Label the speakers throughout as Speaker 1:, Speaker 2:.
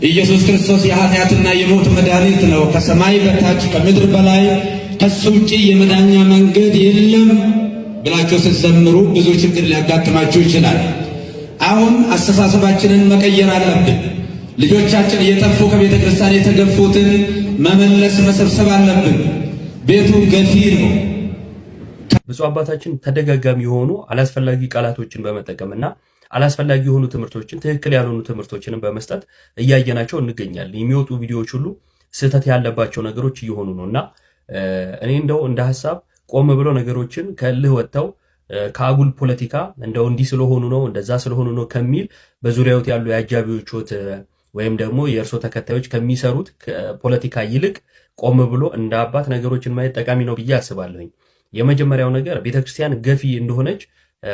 Speaker 1: ኢየሱስ ክርስቶስ የኃጢአትና የሞት መድኃኒት ነው። ከሰማይ በታች ከምድር በላይ ከሱ ውጪ የመዳኛ መንገድ የለም ብላችሁ ስትዘምሩ ብዙ ችግር ሊያጋጥማችሁ ይችላል። አሁን አስተሳሰባችንን መቀየር አለብን። ልጆቻችን እየጠፉ ከቤተ ክርስቲያን የተገፉትን መመለስ መሰብሰብ አለብን። ቤቱ ገፊ ነው።
Speaker 2: ብፁዕ አባታችን ተደጋጋሚ የሆኑ አላስፈላጊ ቃላቶችን በመጠቀምና አላስፈላጊ የሆኑ ትምህርቶችን ትክክል ያልሆኑ ትምህርቶችን በመስጠት እያየናቸው እንገኛለን። የሚወጡ ቪዲዮዎች ሁሉ ስህተት ያለባቸው ነገሮች እየሆኑ ነውና እኔ እንደው እንደ ሐሳብ ቆም ብሎ ነገሮችን ከልህ ወጥተው ከአጉል ፖለቲካ እንደው እንዲህ ስለሆኑ ነው እንደዛ ስለሆኑ ነው ከሚል በዙሪያውት ያሉ ያጃቢዎችት ወይም ደግሞ የእርሶ ተከታዮች ከሚሰሩት ፖለቲካ ይልቅ ቆም ብሎ እንደ አባት ነገሮችን ማየት ጠቃሚ ነው ብዬ አስባለሁኝ። የመጀመሪያው ነገር ቤተክርስቲያን ገፊ እንደሆነች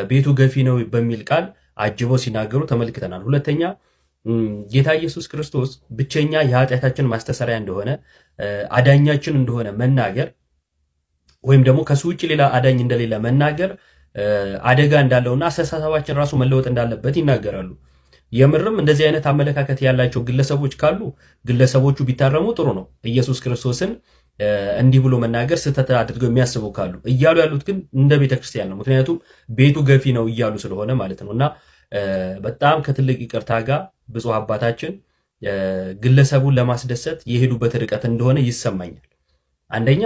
Speaker 2: ቤቱ ገፊ ነው በሚል ቃል አጅበው ሲናገሩ ተመልክተናል። ሁለተኛ ጌታ ኢየሱስ ክርስቶስ ብቸኛ የኃጢአታችን ማስተሰሪያ እንደሆነ አዳኛችን እንደሆነ መናገር ወይም ደግሞ ከሱ ውጭ ሌላ አዳኝ እንደሌለ መናገር አደጋ እንዳለውና አስተሳሰባችን ራሱ መለወጥ እንዳለበት ይናገራሉ። የምርም እንደዚህ አይነት አመለካከት ያላቸው ግለሰቦች ካሉ ግለሰቦቹ ቢታረሙ ጥሩ ነው። ኢየሱስ ክርስቶስን እንዲህ ብሎ መናገር ስህተት አድርገው የሚያስቡ ካሉ እያሉ ያሉት ግን እንደ ቤተክርስቲያን ነው። ምክንያቱም ቤቱ ገፊ ነው እያሉ ስለሆነ ማለት ነውና በጣም ከትልቅ ይቅርታ ጋር ብፁዕ አባታችን ግለሰቡን ለማስደሰት የሄዱበት ርቀት እንደሆነ ይሰማኛል። አንደኛ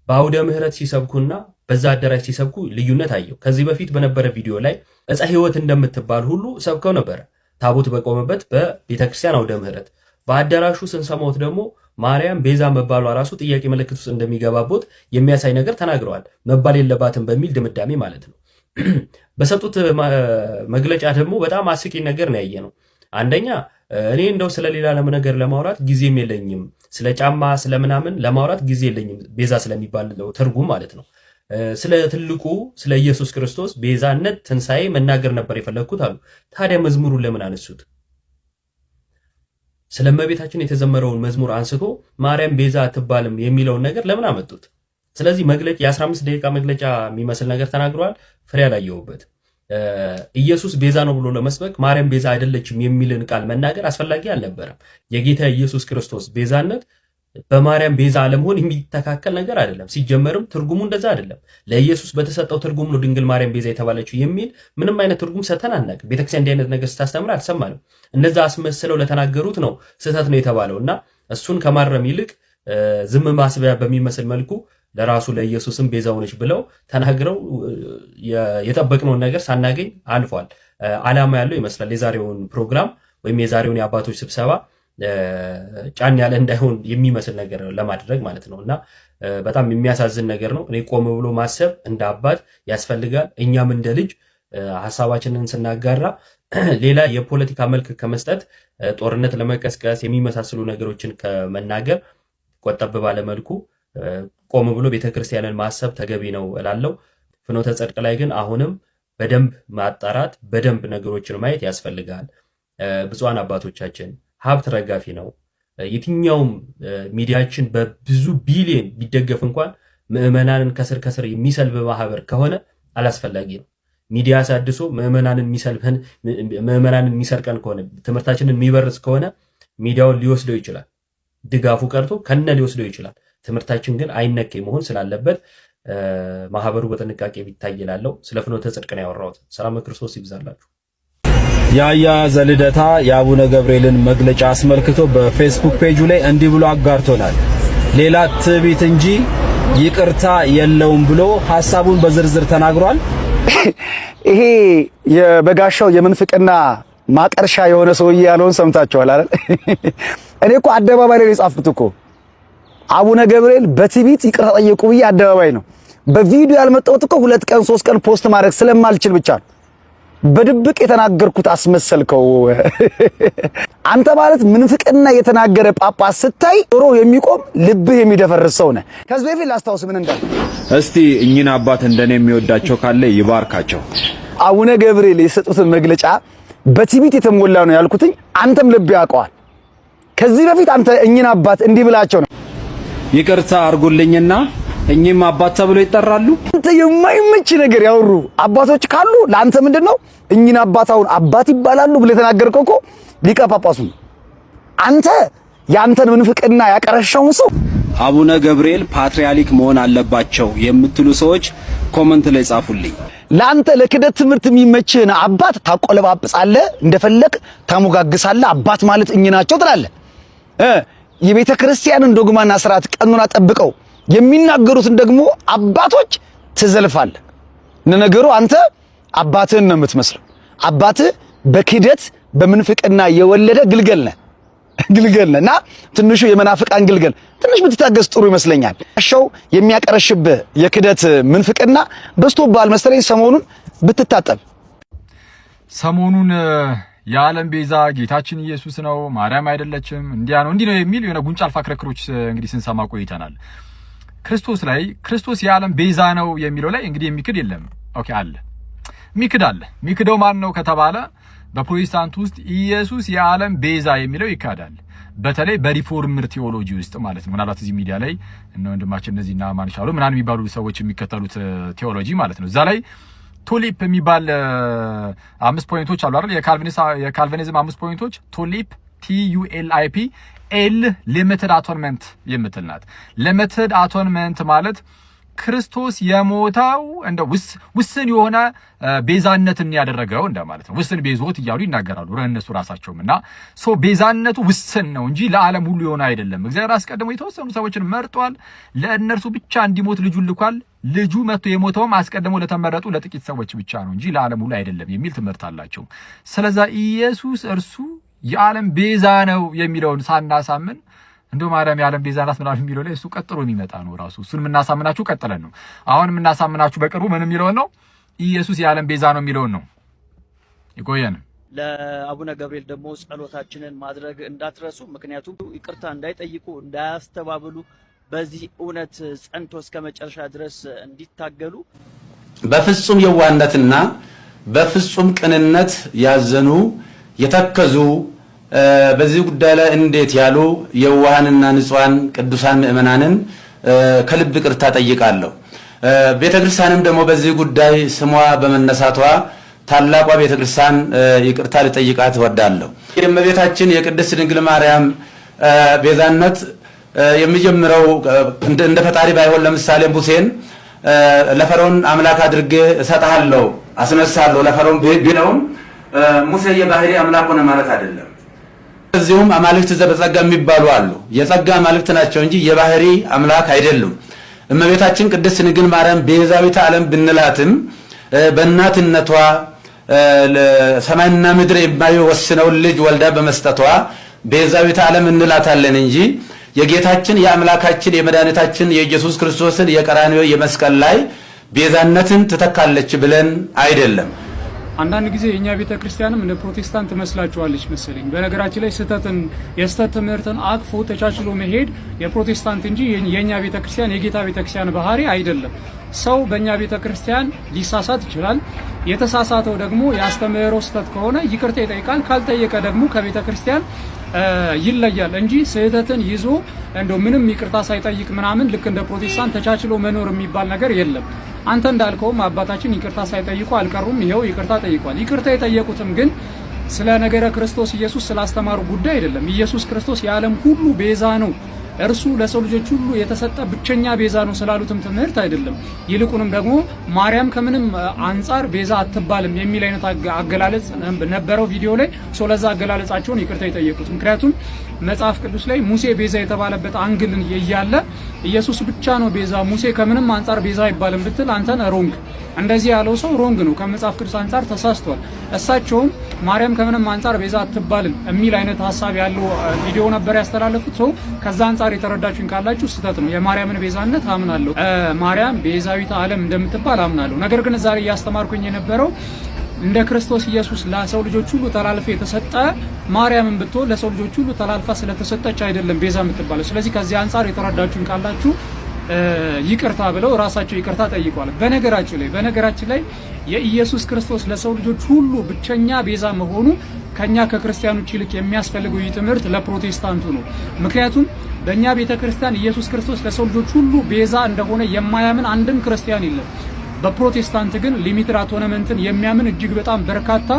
Speaker 2: በአውደ ምህረት ሲሰብኩና በዛ አዳራሽ ሲሰብኩ ልዩነት አየው። ከዚህ በፊት በነበረ ቪዲዮ ላይ ዕፀ ሕይወት እንደምትባል ሁሉ ሰብከው ነበረ ታቦት በቆመበት በቤተክርስቲያን አውደ ምህረት። በአዳራሹ ስንሰማውት ደግሞ ማርያም ቤዛ መባሏ ራሱ ጥያቄ ምልክት ውስጥ እንደሚገባቦት የሚያሳይ ነገር ተናግረዋል። መባል የለባትም በሚል ድምዳሜ ማለት ነው። በሰጡት መግለጫ ደግሞ በጣም አስቂኝ ነገር ነው ያየነው። አንደኛ እኔ እንደው ስለሌላ ነገር ለማውራት ጊዜም የለኝም፣ ስለ ጫማ ስለምናምን ለማውራት ጊዜ የለኝም፣ ቤዛ ስለሚባለው ትርጉም ማለት ነው። ስለ ትልቁ ስለ ኢየሱስ ክርስቶስ ቤዛነት ትንሣኤ መናገር ነበር የፈለግኩት አሉ። ታዲያ መዝሙሩን ለምን አነሱት? ስለ እመቤታችን የተዘመረውን መዝሙር አንስቶ ማርያም ቤዛ አትባልም የሚለውን ነገር ለምን አመጡት? ስለዚህ መግለጫ የ15 ደቂቃ መግለጫ የሚመስል ነገር ተናግረዋል። ፍሬ አላየሁበት። ኢየሱስ ቤዛ ነው ብሎ ለመስበክ ማርያም ቤዛ አይደለችም የሚልን ቃል መናገር አስፈላጊ አልነበረም። የጌታ ኢየሱስ ክርስቶስ ቤዛነት በማርያም ቤዛ አለመሆን የሚተካከል ነገር አይደለም። ሲጀመርም ትርጉሙ እንደዛ አይደለም። ለኢየሱስ በተሰጠው ትርጉም ነው ድንግል ማርያም ቤዛ የተባለችው የሚል ምንም አይነት ትርጉም ሰተን አናውቅም። ቤተክርስቲያን እንዲህ አይነት ነገር ስታስተምር አልሰማንም። እነዛ አስመስለው ለተናገሩት ነው ስህተት ነው የተባለውና እሱን ከማረም ይልቅ ዝም ማስቢያ በሚመስል መልኩ ለራሱ ለኢየሱስም ቤዛ ሆነች ብለው ተናግረው የጠበቅነውን ነገር ሳናገኝ አልፏል። ዓላማ ያለው ይመስላል የዛሬውን ፕሮግራም ወይም የዛሬውን የአባቶች ስብሰባ ጫን ያለ እንዳይሆን የሚመስል ነገር ለማድረግ ማለት ነውና በጣም የሚያሳዝን ነገር ነው። እኔ ቆም ብሎ ማሰብ እንደ አባት ያስፈልጋል። እኛም እንደ ልጅ ሐሳባችንን ስናጋራ ሌላ የፖለቲካ መልክ ከመስጠት ጦርነት ለመቀስቀስ የሚመሳሰሉ ነገሮችን ከመናገር ቆጠብ ባለ መልኩ ቆም ብሎ ቤተክርስቲያንን ማሰብ ተገቢ ነው እላለሁ። ፍኖተ ጽድቅ ላይ ግን አሁንም በደንብ ማጣራት በደንብ ነገሮችን ማየት ያስፈልጋል። ብፁዓን አባቶቻችን ሀብት ረጋፊ ነው። የትኛውም ሚዲያችን በብዙ ቢሊዮን ቢደገፍ እንኳን ምዕመናንን ከስር ከስር የሚሰልብ ማህበር ከሆነ አላስፈላጊ ነው። ሚዲያ ሳድሶ ምዕመናንን የሚሰርቀን ከሆነ ትምህርታችንን የሚበርስ ከሆነ ሚዲያውን ሊወስደው ይችላል። ድጋፉ ቀርቶ ከነ ሊወስደው ይችላል። ትምህርታችን ግን አይነኬ መሆን ስላለበት ማህበሩ በጥንቃቄ ቢታይ እላለሁ። ስለ ፍኖተ ጽድቅ ነው ያወራሁት። ሰላም ክርስቶስ ይብዛላችሁ።
Speaker 3: የአያዘ ልደታ የአቡነ ገብርኤልን መግለጫ አስመልክቶ በፌስቡክ ፔጁ ላይ እንዲህ ብሎ አጋርቶናል። ሌላ ትዕቢት እንጂ ይቅርታ የለውም ብሎ ሐሳቡን በዝርዝር ተናግሯል።
Speaker 4: ይሄ የበጋሻው የምንፍቅና ማቀርሻ የሆነ ሰውዬ ያለውን ሰምታችኋል አይደል? እኔ እኮ አደባባይ ላይ የጻፍኩት እኮ አቡነ ገብርኤል በትዕቢት ይቅርታ ጠየቁ ብዬ አደባባይ ነው። በቪዲዮ ያልመጣሁት እኮ 2 ቀን 3 ቀን ፖስት ማድረግ ስለማልችል ብቻ ነው። በድብቅ የተናገርኩት አስመሰልከው። አንተ ማለት ምንፍቅና የተናገረ ጳጳስ ስታይ ጆሮ የሚቆም ልብህ የሚደፈርስ ሰው ነህ። ከዚህ በፊት ላስታውስ ምን እንዳለ
Speaker 3: እስቲ እኚህን አባት እንደኔ የሚወዳቸው ካለ ይባርካቸው።
Speaker 4: አቡነ ገብርኤል የሰጡትን መግለጫ በትዕቢት የተሞላ ነው ያልኩትኝ አንተም ልብ ያውቀዋል። ከዚህ በፊት አንተ እኚህን አባት እንዲህ ብላቸው ነው
Speaker 3: ይቅርታ አርጉልኝና እኚህም አባት ተብሎ ይጠራሉ።
Speaker 4: አንተ የማይመች ነገር ያወሩ አባቶች ካሉ ለአንተ ምንድነው እኚህን አባታውን አባት ይባላሉ ብለህ ተናገርከው እኮ ሊቀ ጳጳሱ ነው። አንተ ያንተን ምንፍቅና ያቀረሸውን ሰው
Speaker 3: አቡነ ገብርኤል ፓትርያርክ መሆን አለባቸው የምትሉ ሰዎች ኮሜንት ላይ ጻፉልኝ።
Speaker 4: ላንተ ለክደት ትምህርት የሚመችህን አባት ታቆለባብጻለህ፣ እንደፈለክ ታሞጋግሳለህ። አባት ማለት እኚህ ናቸው ትላለህ። የቤተ ክርስቲያንን ዶግማና ስርዓት ቀኑና ጠብቀው የሚናገሩትን ደግሞ አባቶች ትዘልፋለህ። ነገሩ አንተ አባትህን ነው የምትመስለው። አባትህ በክደት በምንፍቅና የወለደ ግልገል ነህና ትንሹ የመናፍቃን ግልገል ትንሽ ብትታገስ ጥሩ ይመስለኛል። ሻው የሚያቀረሽብህ የክደት ምንፍቅና በስቶባል መሰለኝ። ሰሞኑን ብትታጠብ።
Speaker 5: ሰሞኑን የዓለም ቤዛ ጌታችን ኢየሱስ ነው ማርያም አይደለችም እንዲያ ነው እንዲህ ነው የሚል የሆነ ጉንጫ አልፋ ክርክሮች እንግዲህ ስንሰማ ቆይተናል። ክርስቶስ የዓለም ቤዛ ነው የሚለው ላይ እንግዲህ የሚክድ የለም። ኦኬ አለ ሚክደው ማን ነው ከተባለ በፕሮቴስታንት ውስጥ ኢየሱስ የዓለም ቤዛ የሚለው ይካዳል። በተለይ በሪፎርምር ቴዎሎጂ ውስጥ ማለት ነው። ምናልባት እዚህ ሚዲያ ላይ እነ ወንድማችን እነዚህና ማንሻሉ ምናምን የሚባሉ ሰዎች የሚከተሉት ቴዎሎጂ ማለት ነው። እዛ ላይ ቱሊፕ የሚባል 5 ፖይንቶች አሉ አይደል? የካልቪኒዝም 5 ፖይንቶች ቱሊፕ TULIP ኤል ሊሚትድ አቶንመንት የምትል ናት። ሊሚትድ አቶንመንት ማለት ክርስቶስ የሞተው እንደ ውስን የሆነ ቤዛነትን ያደረገው እንደማለት ነው። ውስን ቤዞት እያሉ ይናገራሉ እነሱ ራሳቸውም እና ቤዛነቱ ውስን ነው እንጂ ለዓለም ሁሉ የሆነ አይደለም። እግዚአብሔር አስቀድሞ የተወሰኑ ሰዎችን መርጧል። ለእነርሱ ብቻ እንዲሞት ልጁን ልኳል። ልጁ መጥቶ የሞተውም አስቀድሞ ለተመረጡ ለጥቂት ሰዎች ብቻ ነው እንጂ ለዓለም ሁሉ አይደለም የሚል ትምህርት አላቸው። ስለዛ ኢየሱስ እርሱ የዓለም ቤዛ ነው የሚለውን ሳናሳምን እንደው ማርያም የዓለም ቤዛ ናት ምናምን የሚለው ላይ እሱ ቀጥሎ የሚመጣ ነው። ራሱ እሱን የምናሳምናችሁ ቀጥለን ነው። አሁን የምናሳምናችሁ በቅርቡ ምን የሚለውን ነው? ኢየሱስ የዓለም ቤዛ ነው የሚለውን ነው። ይቆየን።
Speaker 6: ለአቡነ ገብርኤል ደግሞ ጸሎታችንን ማድረግ እንዳትረሱ። ምክንያቱም ይቅርታ እንዳይጠይቁ እንዳያስተባብሉ፣ በዚህ እውነት ጸንቶ እስከ መጨረሻ ድረስ እንዲታገሉ
Speaker 1: በፍጹም የዋህነትና በፍጹም ቅንነት ያዘኑ የተከዙ በዚህ ጉዳይ ላይ እንዴት ያሉ የዋሃንና ንጹሃን ቅዱሳን ምእመናንን ከልብ ይቅርታ ጠይቃለሁ። ቤተክርስቲያንም ደግሞ በዚህ ጉዳይ ስሟ በመነሳቷ ታላቋ ቤተክርስቲያን ይቅርታ ልጠይቃት እወዳለሁ። የእመቤታችን የቅድስት ድንግል ማርያም ቤዛነት የሚጀምረው እንደ ፈጣሪ ባይሆን ለምሳሌ ሙሴን ለፈርዖን አምላክ አድርጌ እሰጥሃለሁ አስነሳለሁ ለፈርዖን ቢለውም ሙሴ የባህሪ አምላክ ሆነ ማለት አይደለም። እዚሁም አማልክት ዘበጸጋ የሚባሉ አሉ። የጸጋ አማልክት ናቸው እንጂ የባህሪ አምላክ አይደሉም። እመቤታችን ቅድስት ድንግል ማርያም ቤዛዊተ ዓለም ብንላትም በእናትነቷ ሰማይና ምድር የማይወስነውን ልጅ ወልዳ በመስጠቷ ቤዛዊተ ዓለም እንላታለን እንጂ የጌታችን የአምላካችን የመድኃኒታችን የኢየሱስ ክርስቶስን የቀራንዮ የመስቀል ላይ ቤዛነትን ትተካለች ብለን አይደለም።
Speaker 7: አንዳንድ ጊዜ የኛ ቤተ ክርስቲያንም እንደ ፕሮቴስታንት መስላችኋለች መሰለኝ። በነገራችን ላይ የስተት ትምህርትን አቅፎ ተቻችሎ መሄድ የፕሮቴስታንት እንጂ የኛ ቤተ ክርስቲያን የጌታ ቤተ ክርስቲያን ባህሪ አይደለም። ሰው በእኛ ቤተ ክርስቲያን ሊሳሳት ይችላል። የተሳሳተው ደግሞ የአስተምህሮ ስተት ከሆነ ይቅርታ ይጠይቃል። ካልጠየቀ ደግሞ ከቤተ ክርስቲያን ይለያል እንጂ ስህተትን ይዞ እንደው ምንም ይቅርታ ሳይጠይቅ ምናምን ልክ እንደ ፕሮቴስታንት ተቻችሎ መኖር የሚባል ነገር የለም። አንተ እንዳልከውም አባታችን ይቅርታ ሳይጠይቁ አልቀሩም። ይሄው ይቅርታ ጠይቋል። ይቅርታ የጠየቁትም ግን ስለ ነገረ ክርስቶስ ኢየሱስ ስላስተማሩ ጉዳይ አይደለም። ኢየሱስ ክርስቶስ የዓለም ሁሉ ቤዛ ነው፣ እርሱ ለሰው ልጆች ሁሉ የተሰጠ ብቸኛ ቤዛ ነው ስላሉትም ትምህርት አይደለም። ይልቁንም ደግሞ ማርያም ከምንም አንጻር ቤዛ አትባልም የሚል አይነት አገላለጽ ነበረው ቪዲዮ ላይ። ለዛ አገላለጻቸውን ይቅርታ የጠየቁት ምክንያቱም መጽሐፍ ቅዱስ ላይ ሙሴ ቤዛ የተባለበት አንግልን እያለ ኢየሱስ ብቻ ነው ቤዛ፣ ሙሴ ከምንም አንጻር ቤዛ አይባልም ብትል አንተን ሮንግ። እንደዚህ ያለው ሰው ሮንግ ነው፣ ከመጽሐፍ ቅዱስ አንጻር ተሳስቷል። እሳቸውም ማርያም ከምንም አንጻር ቤዛ አትባልም የሚል አይነት ሐሳብ ያለው ቪዲዮ ነበር ያስተላለፉት። ሰው ከዛ አንጻር የተረዳችሁኝ ካላችሁ ስህተት ነው። የማርያምን ቤዛነት አምናለሁ፣ ማርያም ቤዛዊተ ዓለም እንደምትባል አምናለሁ። ነገር ግን ዛሬ እያስተማርኩኝ የነበረው እንደ ክርስቶስ ኢየሱስ ለሰው ልጆች ሁሉ ተላልፈ የተሰጠ ማርያምን ብትሆን ለሰው ልጆች ሁሉ ተላልፋ ስለተሰጠች አይደለም ቤዛ የምትባለው። ስለዚህ ከዚህ አንጻር የተረዳችሁኝ ካላችሁ ይቅርታ ብለው ራሳቸው ይቅርታ ጠይቀዋል። በነገራችን ላይ የኢየሱስ ክርስቶስ ለሰው ልጆች ሁሉ ብቸኛ ቤዛ መሆኑ ከኛ ከክርስቲያኖች ይልቅ የሚያስፈልገው ይህ ትምህርት ለፕሮቴስታንቱ ነው። ምክንያቱም በእኛ ቤተክርስቲያን ኢየሱስ ክርስቶስ ለሰው ልጆች ሁሉ ቤዛ እንደሆነ የማያምን አንድም ክርስቲያን የለም። በፕሮቴስታንት ግን ሊሚትድ አቶነመንትን የሚያምን እጅግ በጣም በርካታ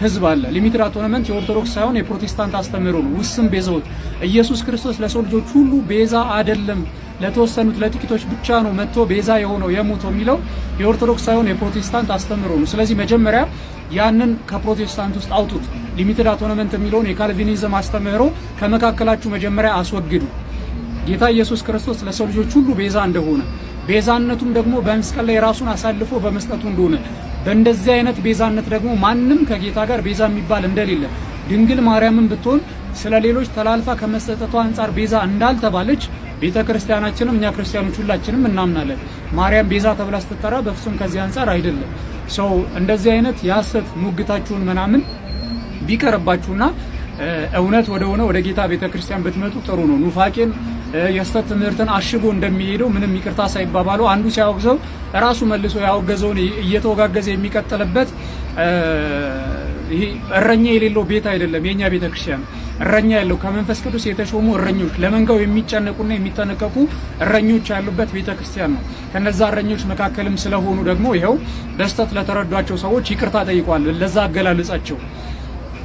Speaker 7: ህዝብ አለ። ሊሚትድ አቶነመንት የኦርቶዶክስ ሳይሆን የፕሮቴስታንት አስተምህሮ ነው። ውስን ቤዛዎት ኢየሱስ ክርስቶስ ለሰው ልጆች ሁሉ ቤዛ አይደለም፣ ለተወሰኑት ለጥቂቶች ብቻ ነው መጥቶ ቤዛ የሆነው የሞተው የሚለው የኦርቶዶክስ ሳይሆን የፕሮቴስታንት አስተምህሮ ነው። ስለዚህ መጀመሪያ ያንን ከፕሮቴስታንት ውስጥ አውጡት። ሊሚትድ አቶነመንት የሚለውን የካልቪኒዝም አስተምህሮ ከመካከላችሁ መጀመሪያ አስወግዱ። ጌታ ኢየሱስ ክርስቶስ ለሰው ልጆች ሁሉ ቤዛ እንደሆነ ቤዛነቱም ደግሞ በመስቀል ላይ ራሱን አሳልፎ በመስጠቱ እንደሆነ በእንደዚህ አይነት ቤዛነት ደግሞ ማንም ከጌታ ጋር ቤዛ የሚባል እንደሌለ ድንግል ማርያምን ብትሆን ስለ ሌሎች ተላልፋ ከመሰጠቷ አንፃር ቤዛ እንዳልተባለች ቤተክርስቲያናችንም እኛ ክርስቲያኖች ሁላችንም እናምናለን። ማርያም ቤዛ ተብላ ስትጠራ በፍጹም ከዚህ አንፃር አይደለም። ሰው እንደዚህ አይነት የሐሰት ሙግታችሁን ምናምን ቢቀርባችሁና እውነት ወደ ጌታ ቤተክርስቲያን ብትመጡ ጥሩ ነው። ኑፋቄን የስተት ትምህርትን አሽጎ እንደሚሄደው ምንም ይቅርታ ሳይባባሉ አንዱ ሲያወግዘው ራሱ መልሶ ያወገዘውን እየተወጋገዘ የሚቀጥልበት ይሄ እረኛ የሌለው ቤት አይደለም። የኛ ቤተክርስቲያን እረኛ ያለው ከመንፈስ ቅዱስ የተሾሙ እረኞች ለመንጋው የሚጨነቁና የሚጠነቀቁ እረኞች ያሉበት ቤተክርስቲያን ነው። ከነዛ እረኞች መካከልም ስለሆኑ ደግሞ ይሄው በስተት ለተረዷቸው ሰዎች ይቅርታ ጠይቋል። ለዛ አገላለጻቸው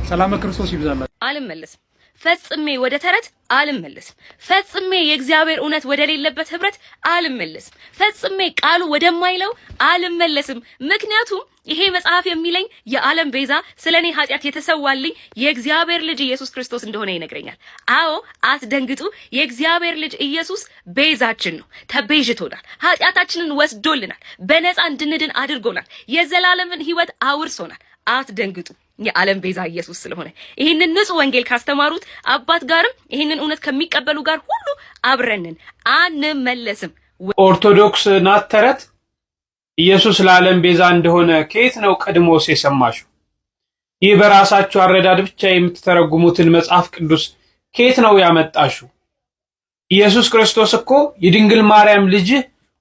Speaker 7: ሰላም ክርስቶስ ይብዛላችሁ።
Speaker 8: አልመለስም ፈጽሜ ወደ ተረት አልመለስም። ፈጽሜ የእግዚአብሔር እውነት ወደ ሌለበት ህብረት አልመለስም። ፈጽሜ ቃሉ ወደማይለው አልመለስም። ምክንያቱም ይሄ መጽሐፍ የሚለኝ የዓለም ቤዛ ስለኔ ኃጢአት የተሰዋልኝ የእግዚአብሔር ልጅ ኢየሱስ ክርስቶስ እንደሆነ ይነግረኛል። አዎ አትደንግጡ። የእግዚአብሔር ልጅ ኢየሱስ ቤዛችን ነው። ተቤዥቶናል። ኃጢአታችንን ወስዶልናል። በነፃ እንድንድን አድርጎናል። የዘላለምን ህይወት አውርሶናል። አትደንግጡ። የዓለም ቤዛ ኢየሱስ ስለሆነ ይህንን ንጹህ ወንጌል ካስተማሩት አባት ጋርም ይህንን እውነት ከሚቀበሉ ጋር ሁሉ አብረንን አንመለስም።
Speaker 9: ኦርቶዶክስ ናት ተረት ኢየሱስ ለዓለም ቤዛ እንደሆነ ከየት ነው ቀድሞስ የሰማሽው? ይህ በራሳችሁ አረዳድ ብቻ የምትተረጉሙትን መጽሐፍ ቅዱስ ከየት ነው ያመጣሽው? ኢየሱስ ክርስቶስ እኮ የድንግል ማርያም ልጅ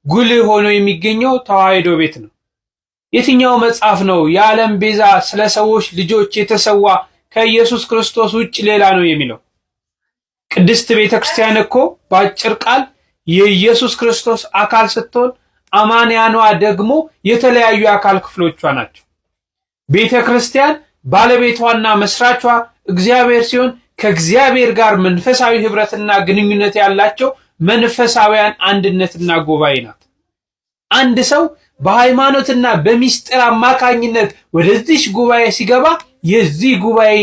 Speaker 9: ጉልህ ሆኖ የሚገኘው ተዋሕዶ ቤት ነው። የትኛው መጽሐፍ ነው የዓለም ቤዛ ስለ ሰዎች ልጆች የተሰዋ ከኢየሱስ ክርስቶስ ውጭ ሌላ ነው የሚለው? ቅድስት ቤተክርስቲያን እኮ በአጭር ቃል የኢየሱስ ክርስቶስ አካል ስትሆን አማንያኗ ደግሞ የተለያዩ የአካል ክፍሎቿ ናቸው። ቤተክርስቲያን ባለቤቷና መስራቿ እግዚአብሔር ሲሆን ከእግዚአብሔር ጋር መንፈሳዊ ህብረትና ግንኙነት ያላቸው መንፈሳዊያን አንድነትና ጉባኤ ናት። አንድ ሰው በሃይማኖትና በሚስጥር አማካኝነት ወደዚህ ጉባኤ ሲገባ የዚህ ጉባኤ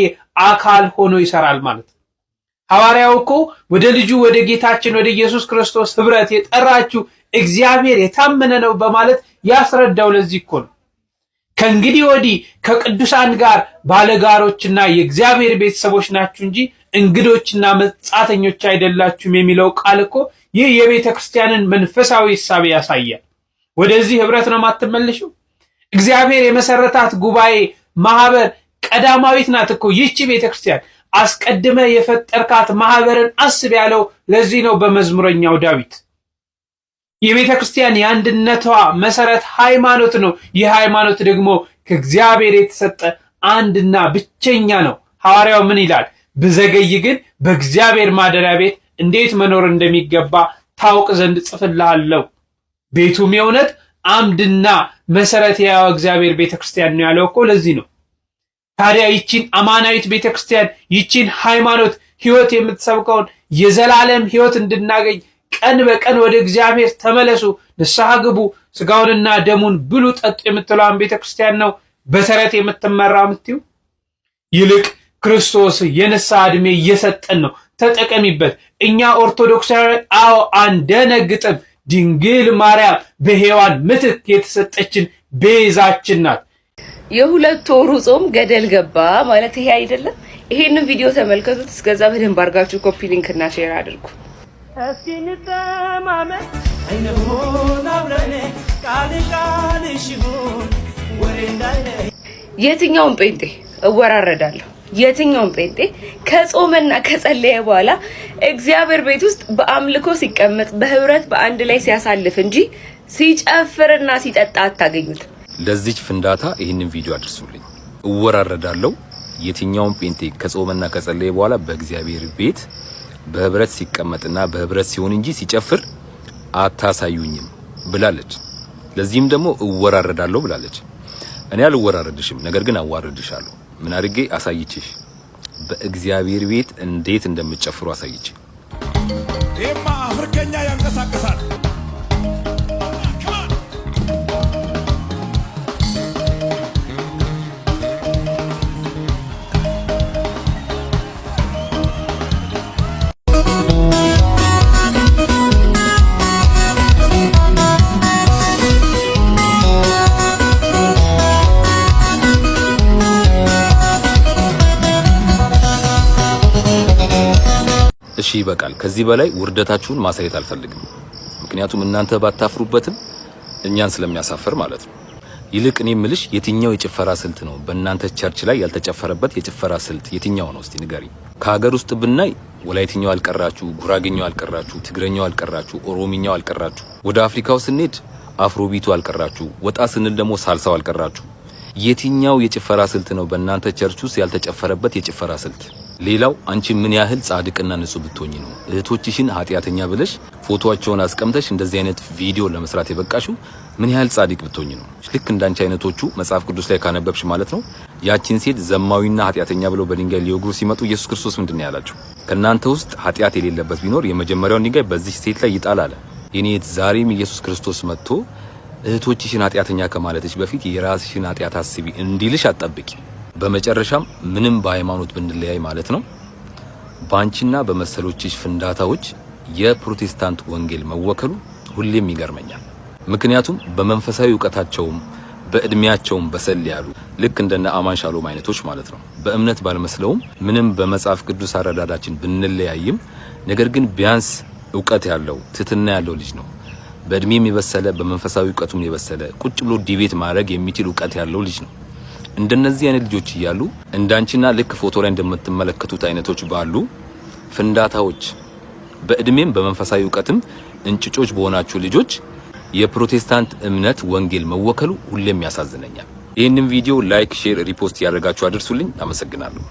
Speaker 9: አካል ሆኖ ይሰራል ማለት ነው። ሐዋርያው እኮ ወደ ልጁ ወደ ጌታችን ወደ ኢየሱስ ክርስቶስ ህብረት የጠራችሁ እግዚአብሔር የታመነ ነው በማለት ያስረዳው ለዚህ እኮ ነው። ከእንግዲህ ወዲህ ከቅዱሳን ጋር ባለጋሮችና የእግዚአብሔር ቤተሰቦች ናችሁ እንጂ እንግዶችና መጻተኞች አይደላችሁም የሚለው ቃል እኮ ይህ የቤተ ክርስቲያንን መንፈሳዊ ሐሳብ ያሳያል። ወደዚህ ህብረት ነው ማትመለሹ። እግዚአብሔር የመሰረታት ጉባኤ ማህበር ቀዳማዊት ናት እኮ ይህች ቤተክርስቲያን። አስቀድመ የፈጠርካት ማህበርን አስብ ያለው ለዚህ ነው በመዝሙረኛው ዳዊት። የቤተክርስቲያን የአንድነቷ መሰረት ሃይማኖት ነው። ይህ ሃይማኖት ደግሞ ከእግዚአብሔር የተሰጠ አንድና ብቸኛ ነው። ሐዋርያው ምን ይላል? ብዘገይ ግን በእግዚአብሔር ማደሪያ ቤት እንዴት መኖር እንደሚገባ ታውቅ ዘንድ ጽፍልሃለሁ። ቤቱም የእውነት አምድና መሰረት ያው እግዚአብሔር ቤተክርስቲያን ነው ያለው እኮ ለዚህ ነው። ታዲያ ይቺን አማናዊት ቤተክርስቲያን ይቺን ሃይማኖት ህይወት የምትሰብከውን የዘላለም ህይወት እንድናገኝ ቀን በቀን ወደ እግዚአብሔር ተመለሱ፣ ንስሐ ግቡ፣ ስጋውንና ደሙን ብሉ ጠጡ የምትለውን ቤተክርስቲያን ነው በተረት የምትመራ የምትዩ? ይልቅ ክርስቶስ የንስሐ ዕድሜ እየሰጠን ነው፣ ተጠቀሚበት። እኛ ኦርቶዶክሳውያን አዎ አንደነግጥም። ድንግል ማርያም በሔዋን ምትክ የተሰጠችን ቤዛችን ናት።
Speaker 8: የሁለት ወሩ ጾም ገደል ገባ ማለት ይሄ አይደለም? ይሄንን ቪዲዮ ተመልከቱት። እስከዛ በደንብ አድርጋችሁ ኮፒ ሊንክ እና ሼር አድርጉ። የትኛውን ጴንጤ እወራረዳለሁ? የትኛውን ጴንጤ ከጾመና ከጸለየ በኋላ እግዚአብሔር ቤት ውስጥ በአምልኮ ሲቀመጥ በህብረት በአንድ ላይ ሲያሳልፍ እንጂ ሲጨፍርና ሲጠጣ አታገኙት።
Speaker 10: ለዚች ፍንዳታ ይህንን ቪዲዮ አድርሱልኝ። እወራረዳለሁ። የትኛውን ጴንጤ ከጾመና ከጸለየ በኋላ በእግዚአብሔር ቤት በህብረት ሲቀመጥና በህብረት ሲሆን እንጂ ሲጨፍር አታሳዩኝም ብላለች። ለዚህም ደግሞ እወራረዳለሁ ብላለች። እኔ አልወራረድሽም፣ ነገር ግን አዋርድሻለሁ። ምን አድርጌ አሳይቼሽ? በእግዚአብሔር ቤት እንዴት እንደምትጨፍሩ አሳይቼ።
Speaker 11: ይሄማ አፍሪካኛ ያንቀሳቅሳል።
Speaker 10: እሺ ይበቃል። ከዚህ በላይ ውርደታችሁን ማሳየት አልፈልግም። ምክንያቱም እናንተ ባታፍሩበትም እኛን ስለሚያሳፍር ማለት ነው። ይልቅ እኔ የምልሽ የትኛው የጭፈራ ስልት ነው በእናንተ ቸርች ላይ ያልተጨፈረበት የጭፈራ ስልት የትኛው ነው? እስቲ ንገሪ። ከሀገር ውስጥ ብናይ ወላይትኛው አልቀራችሁ፣ ጉራጌኛው አልቀራችሁ፣ ትግረኛው አልቀራችሁ፣ ኦሮሚኛው አልቀራችሁ። ወደ አፍሪካው ስንሄድ አፍሮቢቱ አልቀራችሁ፣ ወጣ ስንል ደግሞ ሳልሳው አልቀራችሁ። የትኛው የጭፈራ ስልት ነው በእናንተ ቸርች ውስጥ ያልተጨፈረበት የጭፈራ ስልት? ሌላው አንቺ ምን ያህል ጻድቅና ንጹህ ብትሆኚ ነው እህቶችሽን ኃጢያተኛ ብለሽ ፎቶአቸውን አስቀምጠሽ እንደዚህ አይነት ቪዲዮ ለመስራት የበቃሽው? ምን ያህል ጻድቅ ብትሆኚ ነው? ልክ እንዳንቺ አይነቶቹ መጽሐፍ ቅዱስ ላይ ካነበብሽ ማለት ነው ያቺን ሴት ዘማዊና ኃጢያተኛ ብለው በድንጋይ ሊወግሩ ሲመጡ ኢየሱስ ክርስቶስ ምንድነው ያላቸው? ከናንተ ውስጥ ኃጢያት የሌለበት ቢኖር የመጀመሪያውን ድንጋይ በዚህ ሴት ላይ ይጣል አለ። የኔት ዛሬም ኢየሱስ ክርስቶስ መጥቶ እህቶችሽን ኃጢያተኛ ከማለትሽ በፊት የራስሽን ኃጢያት አስቢ እንዲልሽ አትጠብቂ። በመጨረሻም ምንም በሃይማኖት ብንለያይ ማለት ነው ባንቺና በመሰሎችሽ ፍንዳታዎች የፕሮቴስታንት ወንጌል መወከሉ ሁሌም ይገርመኛል። ምክንያቱም በመንፈሳዊ ዕውቀታቸውም በእድሜያቸውም በሰል ያሉ ልክ እንደነ አማን ሻሎም አይነቶች ማለት ነው በእምነት ባልመስለውም ምንም በመጽሐፍ ቅዱስ አረዳዳችን ብንለያይም ነገር ግን ቢያንስ ዕውቀት ያለው ትትና ያለው ልጅ ነው። በእድሜም የበሰለ በመንፈሳዊ ዕውቀቱም የበሰለ ቁጭ ብሎ ዲቤት ማድረግ የሚችል ዕውቀት ያለው ልጅ ነው። እንደነዚህ አይነት ልጆች እያሉ እንዳንቺና ልክ ፎቶ ላይ እንደምትመለከቱት አይነቶች ባሉ ፍንዳታዎች በእድሜም በመንፈሳዊ ዕውቀትም እንጭጮች በሆናችሁ ልጆች የፕሮቴስታንት እምነት ወንጌል መወከሉ ሁሌም ያሳዝነኛል። ይህንን ቪዲዮ ላይክ፣ ሼር፣ ሪፖስት ያደርጋችሁ አድርሱልኝ። አመሰግናለሁ።